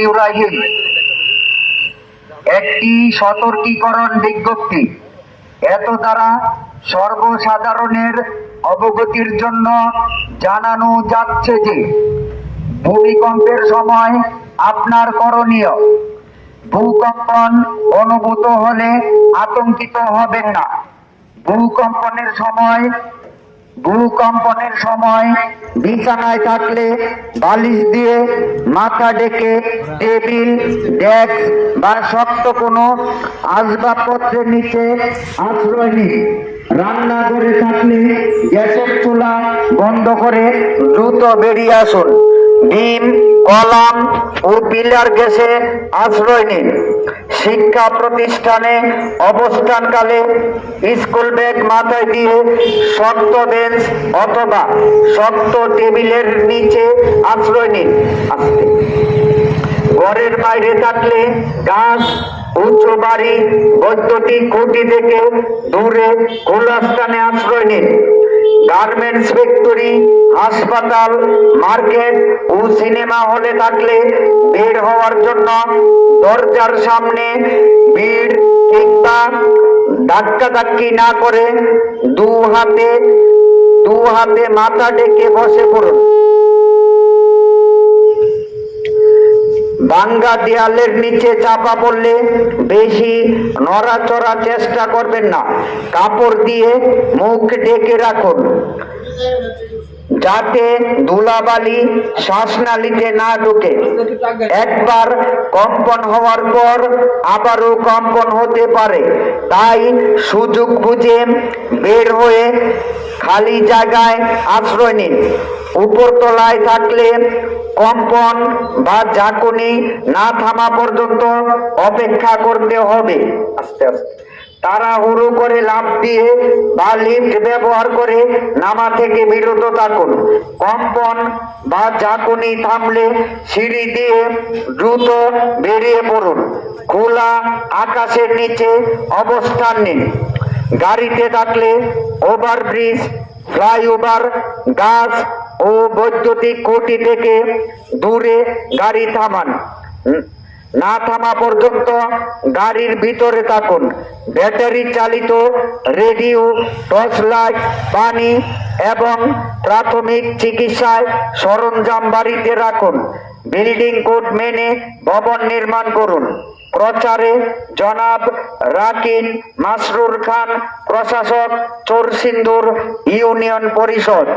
ইব্রাহিম একটি সতর্কীকরণ বিজ্ঞপ্তি। এত দ্বারা সর্বসাধারণের অবগতির জন্য জানানো যাচ্ছে যে ভূমিকম্পের সময় আপনার করণীয়: ভূকম্পন অনুভূত হলে আতঙ্কিত হবেন না। ভূকম্পনের সময় বিছানায় থাকলে বালিশ দিয়ে মাথা ঢেকে টেবিল, ডেস্ক বা শক্ত কোনো আসবাবপত্রের নিচে আশ্রয় নিন। রান্নাঘরে থাকলে গ্যাসের চুলা বন্ধ করে দ্রুত বেরিয়ে আসুন। ডিম, কলাম ও পিলার গ্যাসে আশ্রয় নিন। শিক্ষা প্রতিষ্ঠানে অবস্থানকালে স্কুল ব্যাগ মাথায় দিয়ে শক্ত বেঞ্চ অথবা শক্ত টেবিলের নিচে আশ্রয় নিন। ঘরের বাইরে থাকলে গাছ, উঁচু বাড়ি, বৈদ্যুতিক খুঁটি থেকে দূরে খোলা স্থানে আশ্রয় নিন। গার্মেন্টস ফ্যাক্টরি, হাসপাতাল, মার্কেট ও সিনেমা হলে থাকলে বের হওয়ার জন্য দরজার সামনে ভিড় কিংবা ধাক্কাধাক্কি না করে দু হাতে মাথা ঢেকে বসে পড়ুন। ভাঙ্গা দেয়ালের নিচে চাপা পড়লে বেশি নড়াচড়া চেষ্টা করবেন না। কাপড় দিয়ে মুখ ঢেকে রাখুন যাতে ধুলাবালি শ্বাসনালীতে না ঢোকে। একবার কম্পন হওয়ার পর আবারও কম্পন হতে পারে, তাই সুযোগ বুঝে বের হয়ে খালি জায়গায় আশ্রয় নিন। উপরতলায় থাকলে কম্পন বা ঝাঁকুনি না থামা পর্যন্ত অপেক্ষা করতে হবে। আস্তে আস্তে তাড়াহুড়ো করে লাফ দিয়ে বা লিফট ব্যবহার করে নামা থেকে বিরত থাকুন। কম্পন বা ঝাঁকুনি থামলে সিঁড়ি দিয়ে দ্রুত বেরিয়ে পড়ুন। খোলা আকাশের নিচে অবস্থান নিন। গাড়িতে থাকলে ওভারব্রিজ, ফ্লাইওভার, গাছ ও বৈদ্যুতিক খুঁটি থেকে দূরে গাড়ি থামান। না থামা পর্যন্ত গাড়ির ভিতরে থাকুন। ব্যাটারি চালিত রেডিও, টর্চ লাইট, পানি এবং প্রাথমিক চিকিৎসায় সরঞ্জাম বাড়িতে রাখুন। বিল্ডিং কোড মেনে ভবন নির্মাণ করুন। প্রচারে জনাব রাকিন মাসরুর খান, প্রশাসক, চোরসিন্দুর ইউনিয়ন পরিষদ।